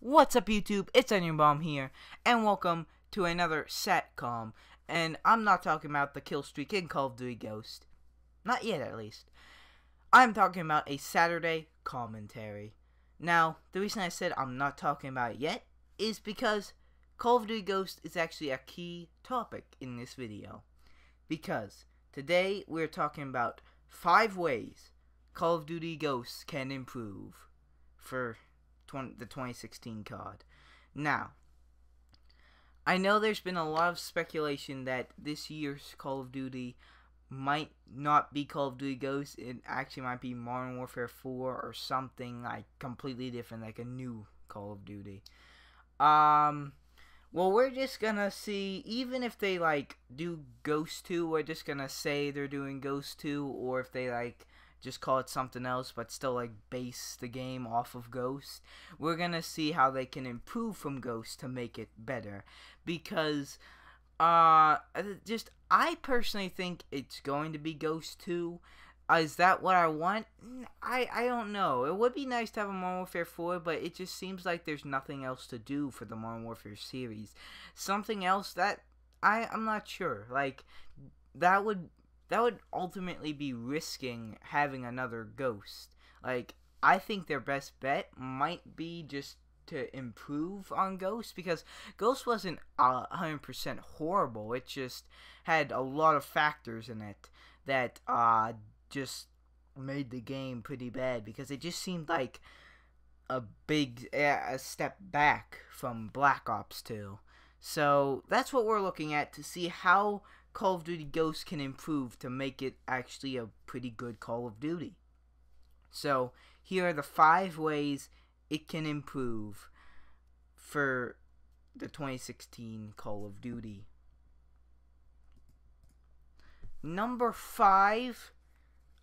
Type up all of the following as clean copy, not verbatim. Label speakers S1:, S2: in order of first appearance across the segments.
S1: What's up, YouTube? It's Onion Bomb here, and welcome to another Comm. And I'm not talking about the Killstreak in Call of Duty Ghost. Not yet, at least. I'm talking about a Saturday commentary. Now, the reason I said I'm not talking about it yet is because Call of Duty Ghost is actually a key topic in this video. Because today we're talking about 5 ways Call of Duty Ghost can improve for the 2016 COD. Now, I know there's been a lot of speculation that this year's Call of Duty might not be Call of Duty Ghost. It actually might be Modern Warfare 4 or something like completely different, like a new Call of Duty. Well, we're just gonna see, even if they like do Ghost 2, we're just gonna say they're doing Ghost 2, or if they like just call it something else but still like base the game off of Ghost. We're gonna see how they can improve from Ghost to make it better, because I personally think it's going to be Ghost 2. Is that what I want? I don't know. It would be nice to have a Modern Warfare 4, but it just seems like there's nothing else to do for the Modern Warfare series. Something else that I'm not sure. Like that would ultimately be risking having another Ghost. Like, I think their best bet might be just to improve on Ghost, because Ghost wasn't 100% horrible. It just had a lot of factors in it that just made the game pretty bad, because it just seemed like a step back from Black Ops 2. So that's what we're looking at, to see how Call of Duty Ghost can improve to make it actually a pretty good Call of Duty. So here are the 5 ways it can improve for the 2016 Call of Duty. Number 5,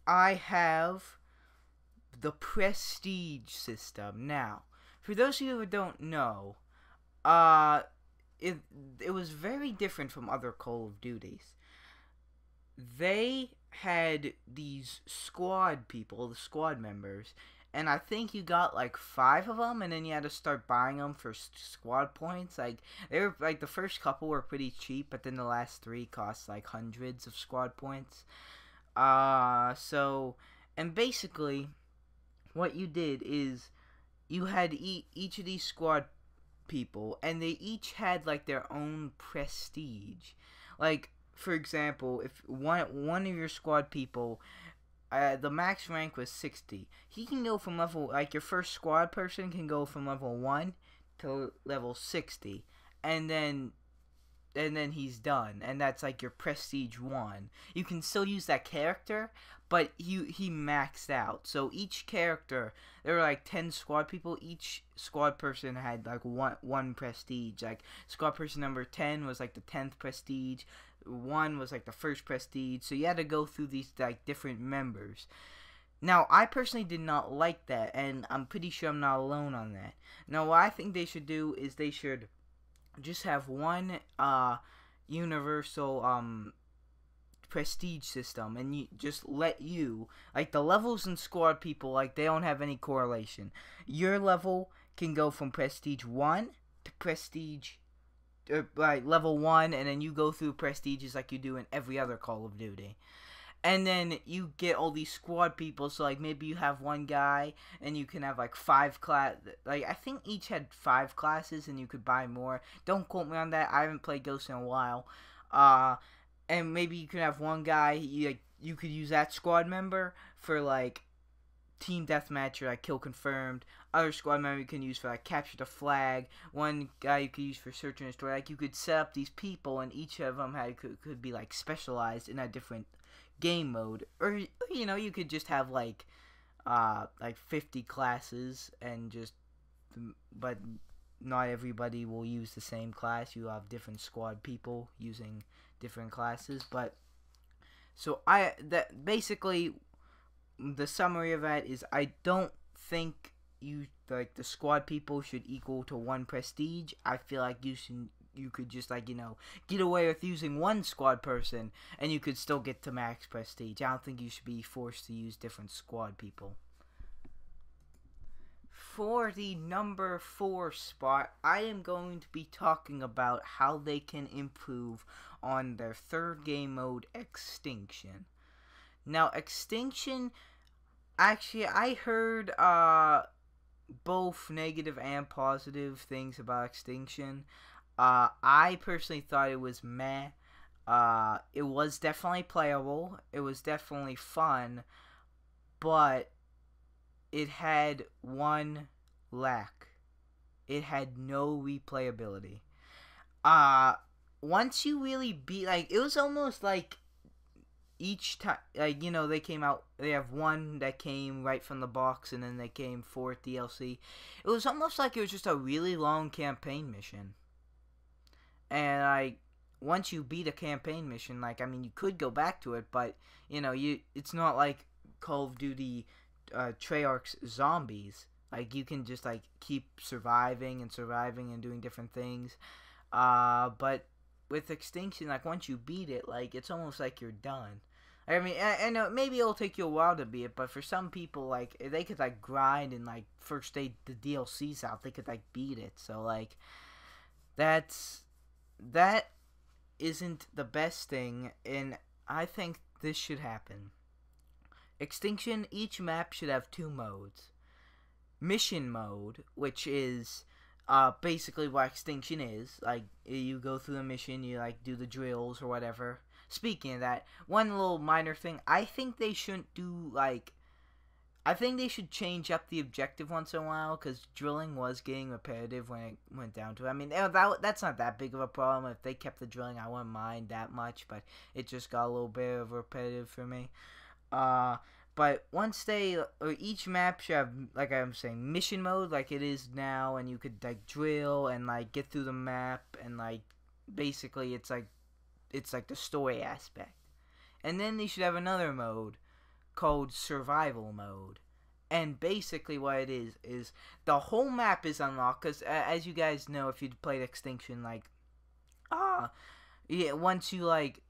S1: I have the Prestige system. Now, for those of you who don't know, it was very different from other Call of Duties. They had these squad people, the squad members, and I think you got like 5 of them, and then you had to start buying them for squad points. Like, they were like, the first couple were pretty cheap, but then the last 3 cost like hundreds of squad points. And basically what you did is you had each of these squad people, and they each had like their own prestige. Like, for example, if one of your squad people, the max rank was 60, he can go from level, like, your first squad person can go from level 1 to level 60, and then he's done, and that's like your prestige 1. You can still use that character, but he maxed out. So each character, there were like 10 squad people. Each squad person had like one prestige. Like, squad person number 10 was like the 10th prestige. 1 was like the first prestige. So you had to go through these like different members. Now, I personally did not like that, and I'm pretty sure I'm not alone on that. Now, what I think they should do is they should just have one universal prestige system, and you just let you, like, the levels in squad people, like, they don't have any correlation. Your level can go from prestige 1 to prestige like level 1, and then you go through prestiges like you do in every other Call of Duty. And then you get all these squad people, so like maybe you have one guy and you can have like 5 class, like I think each had 5 classes, and you could buy more. Don't quote me on that. I haven't played Ghost in a while. And maybe you could have one guy, you could use that squad member for like team deathmatch or like kill confirmed. Other squad member you can use for like capture the flag. One guy you could use for search and destroy. Like, you could set up these people, and each of them could be like specialized in a different game mode. Or you know, you could just have like 50 classes, and just, but not everybody will use the same class. You have different squad people using different classes. But so that basically, the summary of that is, I don't think the squad people should equal to 1 prestige. I feel like you could just, like, you know, get away with using 1 squad person, and you could still get to max prestige. I don't think you should be forced to use different squad people. for the number 4 spot, I am going to be talking about how they can improve on their third game mode, Extinction. Now, Extinction, actually, I heard both negative and positive things about Extinction. I personally thought it was meh. It was definitely playable. It was definitely fun, but it had one lack. It had no replayability. Once you really beat, like, it was almost like each time, like, you know, they came out, they have one that came right from the box, and then they came 4th DLC. It was almost like it was just a really long campaign mission. And, like, once you beat a campaign mission, like, I mean, you could go back to it, but, you know, it's not like Call of Duty Treyarch's Zombies. Like, you can just, like, keep surviving and doing different things. But with Extinction, like, once you beat it, like, it's almost like you're done. I mean, I know maybe it'll take you a while to beat it, but for some people, like, they could, like, grind and, like, first day the DLC's out, they could, like, beat it. So, like, that isn't the best thing, and I think this should happen. Extinction, each map should have 2 modes. Mission mode, which is basically what Extinction is. Like, you go through the mission, you, like, do the drills or whatever. Speaking of that, one little minor thing, I think they shouldn't do, like, I think they should change up the objective once in a while, because drilling was getting repetitive when it went down to it. I mean, that's not that big of a problem. If they kept the drilling, I wouldn't mind that much, but it just got a little bit of repetitive for me. But once or each map should have, like I'm saying, mission mode like it is now, and you could, like, drill and, like, get through the map, and, like, basically it's like the story aspect. And then they should have another mode called survival mode. And basically what it is the whole map is unlocked, because as you guys know, if you'd played Extinction, like, yeah, once you, like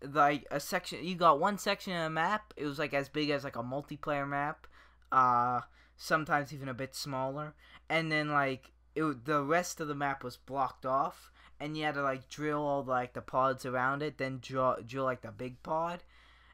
S1: a section, you got one section of a map, it was, like, as big as, like, a multiplayer map, sometimes even a bit smaller, and then, like, the rest of the map was blocked off, and you had to, like, drill all, like, the pods around it, then drill, like, the big pod,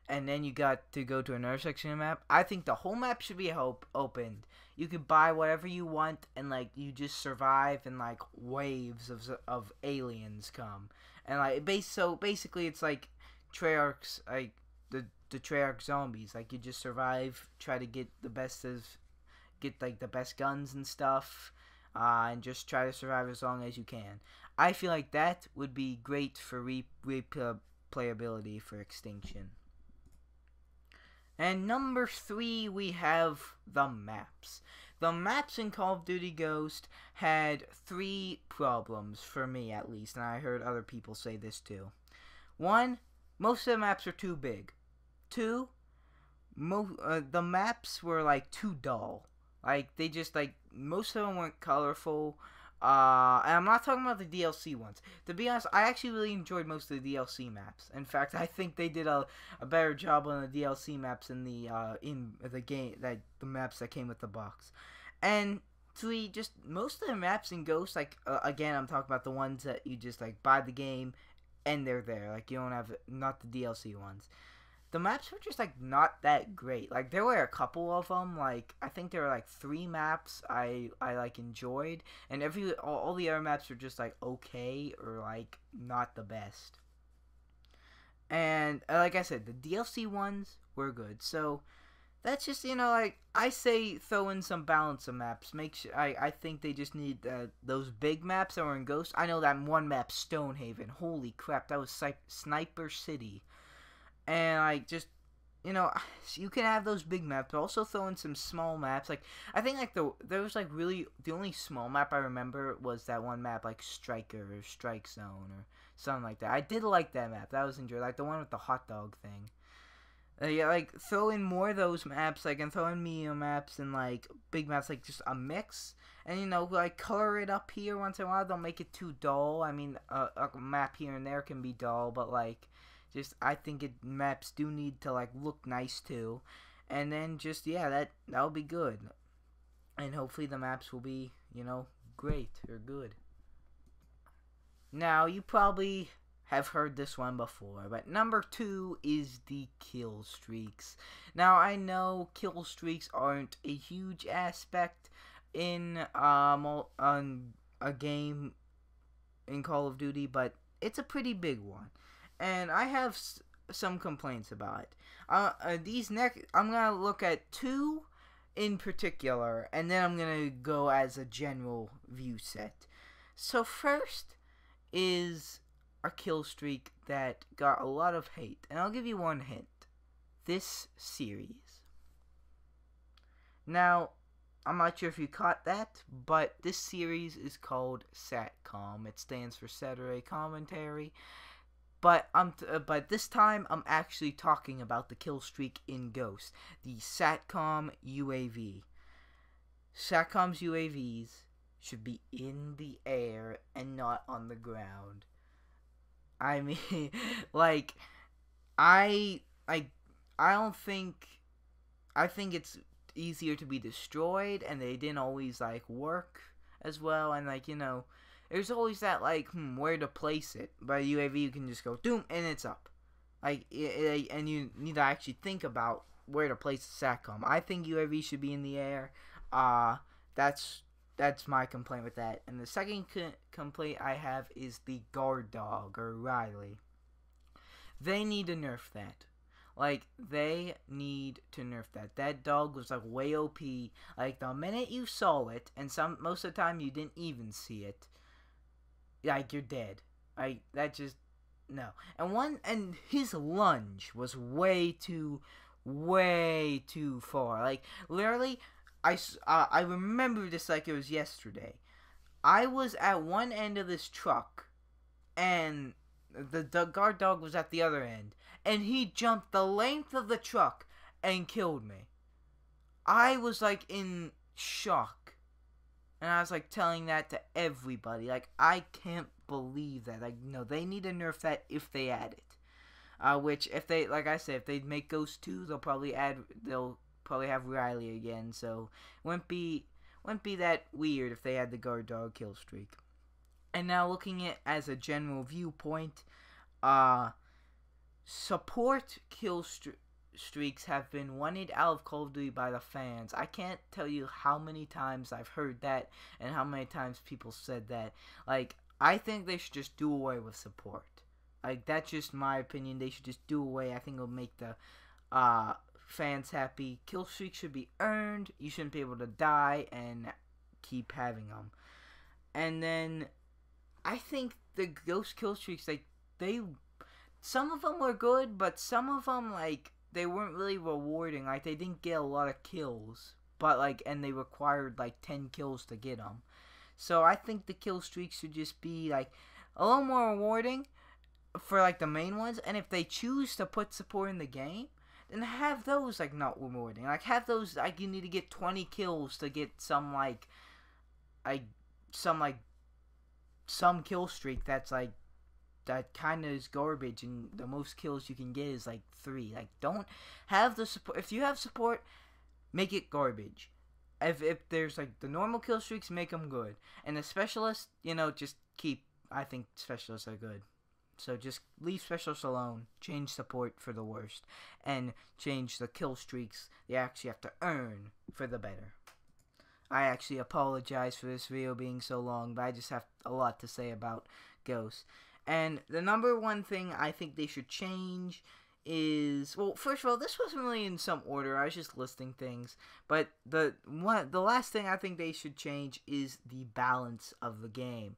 S1: and then you got to go to another section of the map. I think the whole map should be opened. You could buy whatever you want, and, like, you just survive, and, like, waves of aliens come. And, like, so basically it's like Treyarch's, like, the Treyarch Zombies. Like, you just survive, try to get the best guns and stuff, and just try to survive as long as you can. I feel like that would be great for replayability for Extinction. And number 3, we have the maps. The maps in Call of Duty Ghost had 3 problems, for me at least, and I heard other people say this too. 1, most of the maps are too big. 2, the maps were, like, too dull. Like, they just, like, most of them weren't colorful. And I'm not talking about the DLC ones. To be honest, I actually really enjoyed most of the DLC maps. In fact, I think they did a better job on the DLC maps in the game, like the maps that came with the box. And 3, just most of the maps in Ghost, like, again, I'm talking about the ones that you just, like, buy the game and they're there. Like, you don't have, not the DLC ones. The maps were just, like, not that great. Like, there were a couple of them. Like, I think there were, like, 3 maps I like, enjoyed. And all the other maps were just, like, okay or, like, not the best. And, like I said, the DLC ones were good. So, that's just, you know, like, I say throw in some balance of maps. Make sure, I think they just need those big maps that were in Ghost. I know that one map, Stonehaven. Holy crap, that was Sniper City. And, like, just, you know, you can have those big maps, but also throw in some small maps. Like, I think, like, there was, like, really, the only small map I remember was that one map, like, Striker or Strike Zone or something like that. I did like that map. That was enjoyable. Like, the one with the hot dog thing. Yeah, like, throw in more of those maps, like, and throw in medium maps and, like, big maps, like, just a mix. And, you know, like, color it up here once in a while. Don't make it too dull. I mean, a map here and there can be dull, but, like, just, I think maps do need to, like, look nice too. And then just, yeah, that'll be good. And hopefully the maps will be, you know, great or good. Now, you probably have heard this one before, but number 2 is the kill streaks. Now, I know kill streaks aren't a huge aspect in on a game in Call of Duty, but it's a pretty big one, and I have some complaints about it. I'm gonna look at 2 in particular, and then I'm gonna go as a general view set. So first is a kill streak that got a lot of hate, and I'll give you one hint. This series. Now, I'm not sure if you caught that, but this series is called SATCOM. It stands for Saturday Commentary. But this time I'm actually talking about the kill streak in Ghost, the SATCOM UAV. SATCOM's UAVs should be in the air and not on the ground. I mean, like, I don't think, I think it's easier to be destroyed, and they didn't always, like, work as well, and, like, you know, there's always that, like, where to place it. By UAV, you can just go, doom, and it's up. Like, and you need to actually think about where to place the SATCOM. I think UAV should be in the air. That's my complaint with that. And the second complaint I have is the guard dog, or Riley. They need to nerf that. Like, they need to nerf that. That dog was, like, way OP. Like, the minute you saw it, and most of the time you didn't even see it, like, you're dead. Like, that just, no. And his lunge was way too far. Like, literally, I remember this like it was yesterday. I was at one end of this truck, and the guard dog was at the other end, and he jumped the length of the truck and killed me. I was, like, in shock, and I was, like, telling that to everybody. Like, I can't believe that. Like, no, they need to nerf that if they add it. Which, if they, like I said, if they make Ghost 2, they'll probably have Riley again, so wouldn't be that weird if they had the guard dog kill streak. And now, looking at as a general viewpoint, support kill streaks have been wanted out of Call of Duty by the fans. I can't tell you how many times I've heard that and how many times people said that. Like, I think they should just do away with support. Like, that's just my opinion. They should just do away. I think it'll make the fans happy. Kill streaks should be earned. You shouldn't be able to die and keep having them. And then I think the Ghost kill streaks, like, some of them were good, but some of them, like, they weren't really rewarding. Like, they didn't get a lot of kills, but, like, and they required, like, 10 kills to get them. So I think the kill streaks should just be, like, a little more rewarding for, like, the main ones. And if they choose to put support in the game, then have those, like, not rewarding. Like, have those, like, you need to get 20 kills to get some kill streak that's, like, that kind of is garbage, and the most kills you can get is, like, 3. Like, don't have the support. If you have support, make it garbage. If there's, like, the normal kill streaks, make them good. And the specialists, you know, just keep, I think specialists are good. So just leave specialists alone, change support for the worst, and change the kill streaks you actually have to earn for the better. I actually apologize for this video being so long, but I just have a lot to say about Ghost. And the number one thing I think they should change is, well, first of all, this wasn't really in some order. I was just listing things. But the last thing I think they should change is the balance of the game.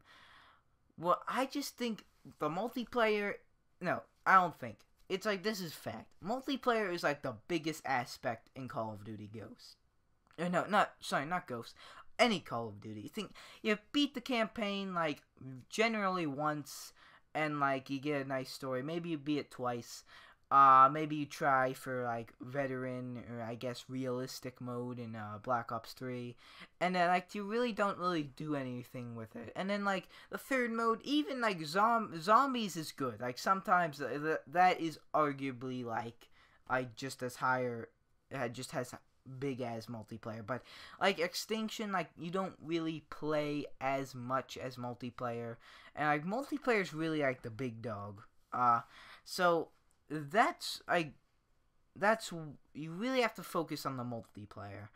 S1: Well, I just think the multiplayer, no, I don't think. It's like, this is fact. Multiplayer is, like, the biggest aspect in Call of Duty Ghost. No, not Ghost. Any Call of Duty. You beat the campaign, like, generally once, and, like, you get a nice story. Maybe you beat it twice. Maybe you try for, like, veteran, or I guess realistic mode in Black Ops 3. And then, like, you really don't really do anything with it. And then, like, the third mode, even, like, zombies is good. Like, sometimes that is arguably, like, just as higher, just has big as multiplayer. But like Extinction, like you don't really play as much as multiplayer, and like multiplayer is really like the big dog. So that's you really have to focus on the multiplayer.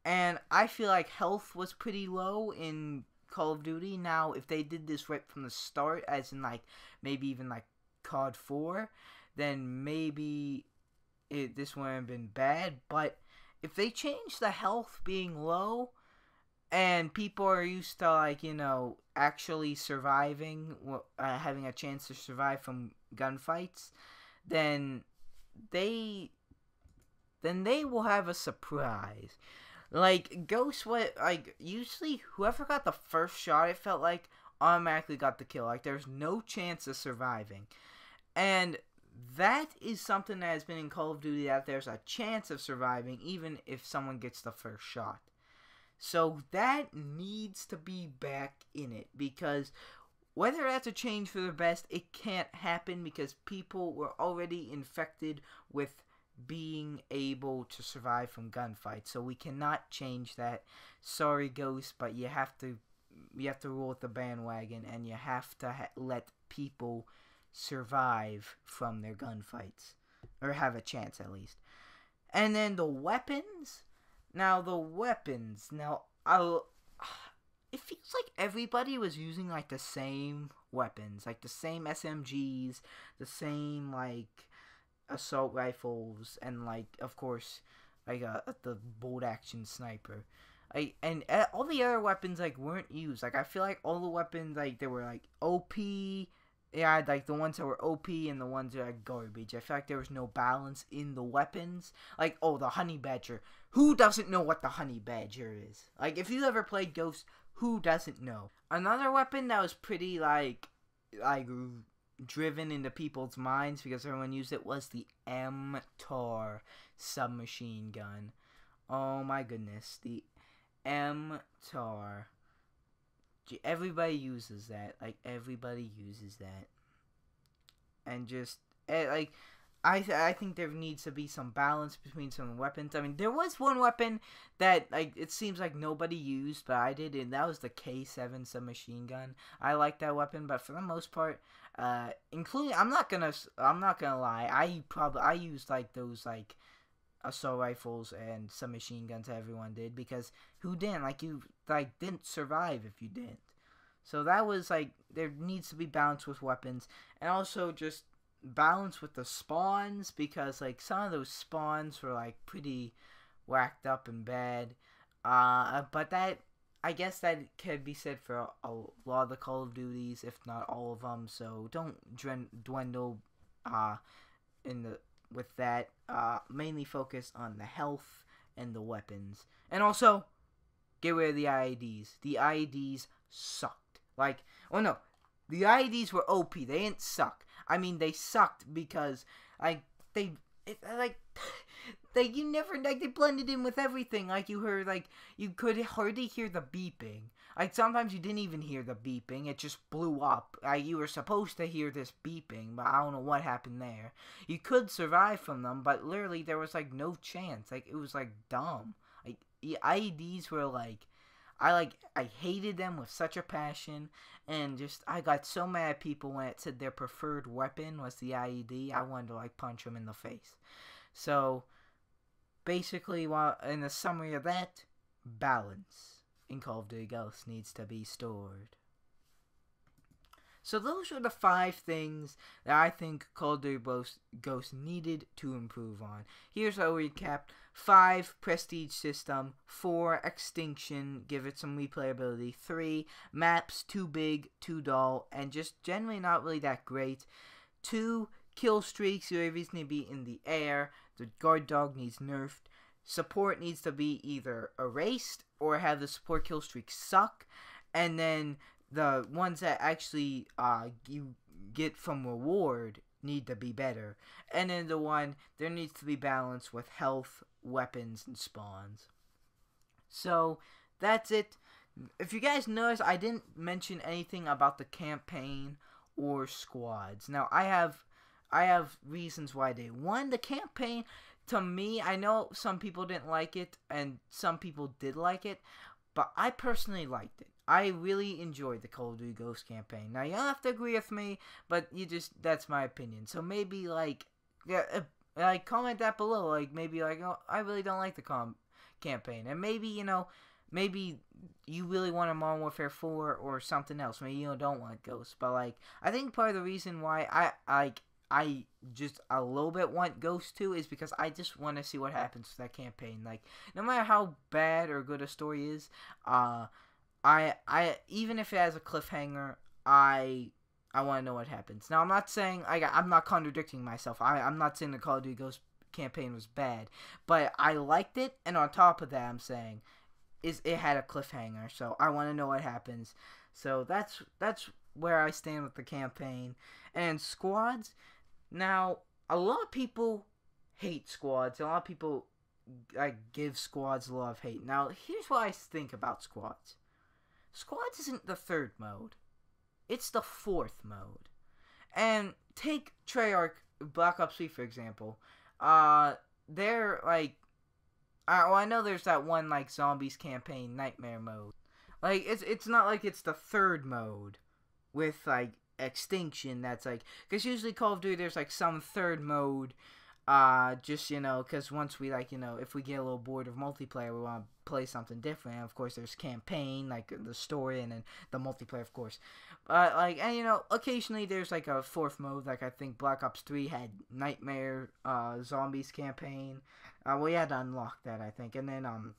S1: And I feel like health was pretty low in Call of Duty. Now, if they did this right from the start, as in like maybe even like COD 4, then maybe this wouldn't have been bad. But if they change the health being low, and people are used to like, you know, actually surviving, having a chance to survive from gunfights, then they will have a surprise. Like Ghost, usually whoever got the first shot, it felt like automatically got the kill. Like there's no chance of surviving, and that is something that has been in Call of Duty, that there's a chance of surviving even if someone gets the first shot. So that needs to be back in it, because whether that's a change for the best, it can't happen because people were already infected with being able to survive from gunfights. So we cannot change that. Sorry, Ghost, but you have to roll with the bandwagon, and you have to let people survive from their gunfights, or have a chance at least. And then the weapons. Now it feels like everybody was using like the same weapons, like the same SMGs, the same like assault rifles, and like of course like the bolt action sniper. And all the other weapons like weren't used. Like I feel like all the weapons, like they were like OP. Yeah, like the ones that were OP and the ones that are garbage. I feel like there was no balance in the weapons. Like, oh, the honey badger. Who doesn't know what the honey badger is? Like, if you ever played Ghost, who doesn't know? Another weapon that was pretty like driven into people's minds because everyone used it was the MTAR submachine gun. Oh my goodness, the MTAR. Everybody uses that. Like, everybody uses that. And just, like, I think there needs to be some balance between some weapons. I mean, there was one weapon that, like, it seems like nobody used, but I did, and that was the K7 submachine gun. I like that weapon, but for the most part, including, I'm not gonna lie, I used, like, those, like, assault rifles and submachine guns everyone did, because who didn't? Like, you like didn't survive if you didn't. So that was like, there needs to be balance with weapons, and also just balance with the spawns, because like some of those spawns were like pretty whacked up and bad. But that, I guess that could be said for a lot of the Call of Duties, if not all of them. So don't dwindle with that. Mainly focus on the health and the weapons, and also get rid of the IEDs. The IEDs sucked. Like, oh no, the IEDs were OP. They didn't suck. I mean, they sucked because they blended in with everything. Like, you heard, like, you could hardly hear the beeping. Like, sometimes you didn't even hear the beeping. It just blew up. You were supposed to hear this beeping, but I don't know what happened there. You could survive from them, but literally there was, like, no chance. Like, it was, like, dumb. Like, the IEDs were, like, I hated them with such a passion, and just, I got so mad at people when it said their preferred weapon was the IED. I wanted to, like, punch them in the face. So, basically, in the summary of that, balance in Call of Duty Ghosts needs to be stored. So those are the 5 things that I think Call of Duty Ghosts needed to improve on. Here's a recap. 5, prestige system. 4, extinction, give it some replayability. 3, maps too big, too dull, and just generally not really that great. 2, Killstreaks, UAVs need to be in the air. The guard dog needs nerfed. Support needs to be either erased or have the support killstreaks suck. And then the ones that actually you get from reward need to be better. And then there needs to be balance with health, weapons, and spawns. So that's it. If you guys notice, I didn't mention anything about the campaign or squads. Now I have reasons why I did. 1, the campaign to me, I know some people didn't like it, and some people did like it, but I personally liked it. I really enjoyed the Call of Duty Ghost campaign. Now, you don't have to agree with me, but that's my opinion. So maybe, like, yeah, like, comment that below. Like, maybe, like, oh, I really don't like the campaign. And maybe, maybe you really want a Modern Warfare 4 or something else. Maybe you don't want Ghost. But, like, I think part of the reason why I just a little bit want Ghost 2 is because I just want to see what happens with that campaign. Like, no matter how bad or good a story is, I even if it has a cliffhanger, I want to know what happens. Now, I'm not saying I'm not contradicting myself. I'm not saying the Call of Duty Ghost campaign was bad, but I liked it, and on top of that, I'm saying it had a cliffhanger, so I want to know what happens. So that's where I stand with the campaign. And squads, now a lot of people hate squads. A lot of people give squads a lot of hate. Now, here's what I think about squads. Squads isn't the third mode. It's the fourth mode. And take Treyarch Black Ops 3, for example. They're, like... well, I know there's that one, like, Zombies campaign nightmare mode. Like, it's not like it's the third mode with, like, Extinction that's, like... Because usually Call of Duty, there's, like, some third mode... just, because once we, like, if we get a little bored of multiplayer, we want to play something different. And, of course, there's campaign, like, the story, and then the multiplayer, of course. Like, and, occasionally there's, like, a fourth mode. Like, I think Black Ops 3 had Nightmare, Zombies campaign. We had to unlock that, I think. And then,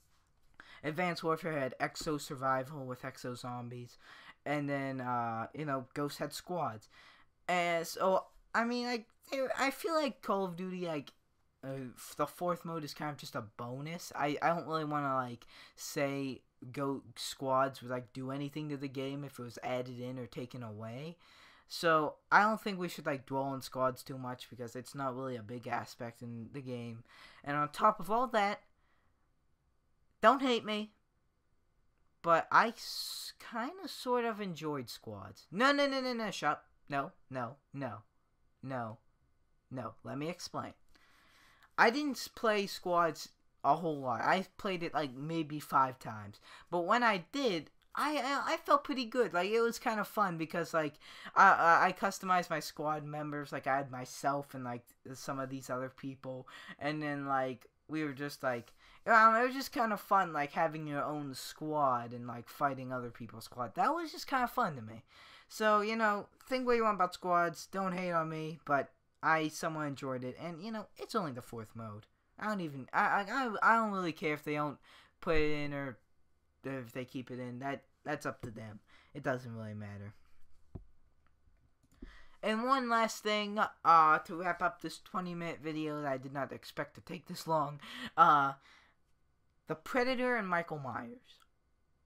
S1: Advanced Warfare had Exo Survival with Exo Zombies. And then, Ghost had Squads. And so, I mean, I feel like Call of Duty, like, the fourth mode is kind of just a bonus. I don't really want to, like, say go squads would, like, do anything to the game if it was added in or taken away. So, I don't think we should, like, dwell on squads too much because it's not really a big aspect in the game. And on top of all that, don't hate me, but I kind of sort of enjoyed squads. No, shut up. No, let me explain. I didn't play squads a whole lot. I played it like maybe 5 times. But when I did, I felt pretty good. Like, it was kind of fun because, like, I customized my squad members. Like, I had myself and, like, some of these other people. And then, like, we were just, like, it was just kind of fun, like, having your own squad and, like, fighting other people's squad. That was just kind of fun to me. So, think what you want about squads. Don't hate on me, but I somewhat enjoyed it. And, it's only the fourth mode. I don't really care if they don't put it in or if they keep it in. That's up to them. It doesn't really matter. And one last thing, to wrap up this 20-minute video that I did not expect to take this long. The Predator and Michael Myers.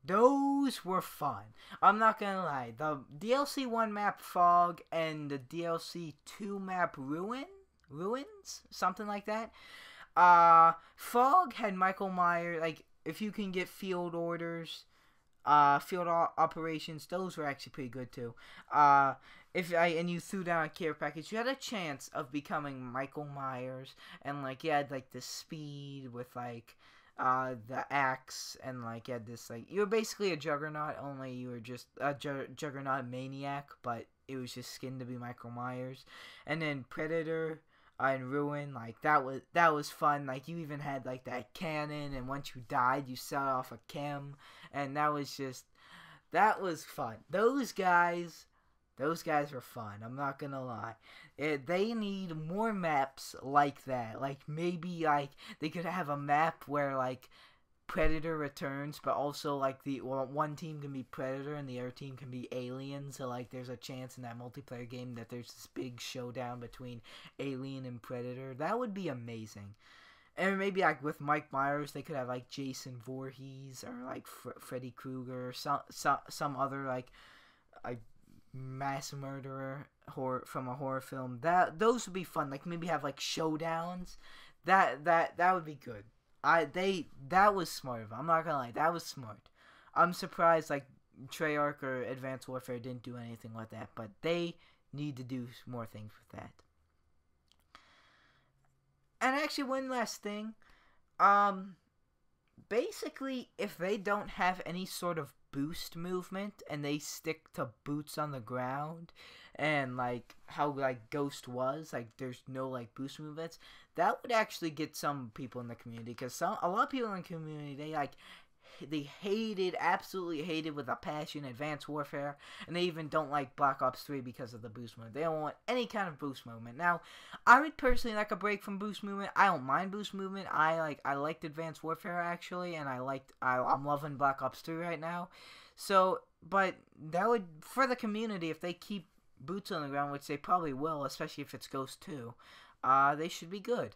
S1: Those were fun. I'm not gonna lie. The DLC 1 map Fog and the DLC 2 map Ruins? Something like that. Fog had Michael Myers, like, if you can get field orders, field operations, those were actually pretty good too. And you threw down a care package, you had a chance of becoming Michael Myers, and, like, you had, like, the speed with, like, the axe, and, like, you had this, like, you were basically a Juggernaut, only you were just a Juggernaut maniac, but it was just skinned to be Michael Myers. And then Predator and Ruin, like, that was fun. Like, you even had, like, that cannon, and once you died, you set off a chem, and that was fun. Those guys were fun. I'm not gonna lie. They need more maps like that. Like, maybe, like, they could have a map where, like, Predator returns, but also, like, one team can be Predator and the other team can be Alien. So, like, there's a chance in that multiplayer game that there's this big showdown between Alien and Predator. That would be amazing. And maybe, like, with Mike Myers, they could have, like, Jason Voorhees or, like, Freddy Krueger or some other, like mass murderer from a horror film. Those would be fun. Like, maybe have, like, showdowns. That would be good. That was smart of them. I'm not gonna lie, that was smart. I'm surprised, like, Treyarch or Advanced Warfare didn't do anything like that, but they need to do more things with that. And actually, one last thing. Basically, if they don't have any sort of boost movement and they stick to boots on the ground and like how like Ghost was, like there's no like boost movements, that would actually get some people in the community, because a lot of people in the community, they absolutely hated with a passion Advanced Warfare, and they even don't like Black Ops 3 because of the boost movement. They don't want any kind of boost movement. Now, I would personally like a break from boost movement. I don't mind boost movement. I liked Advanced Warfare actually, and I'm loving Black Ops 3 right now. So, but that would, for the community, if they keep boots on the ground, which they probably will, especially if it's Ghost 2, they should be good.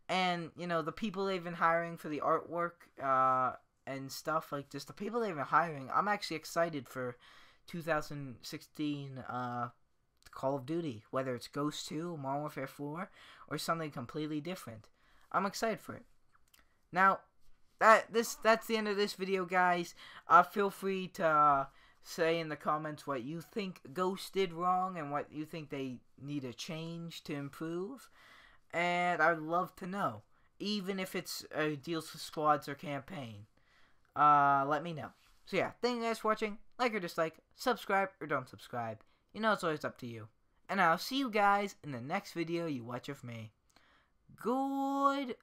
S1: And, you know, the people they've been hiring for the artwork, and stuff like this, the people they've been hiring, I'm actually excited for 2016 Call of Duty, whether it's Ghost 2, Modern Warfare 4, or something completely different. I'm excited for it. Now, that's the end of this video, guys. Feel free to say in the comments what you think Ghost did wrong and what you think they need to change to improve. And I'd love to know, even if it's deals with squads or campaign. Let me know. So yeah, thank you guys for watching. Like or dislike, subscribe or don't subscribe. You know, it's always up to you. And I'll see you guys in the next video you watch of me. Goodbye.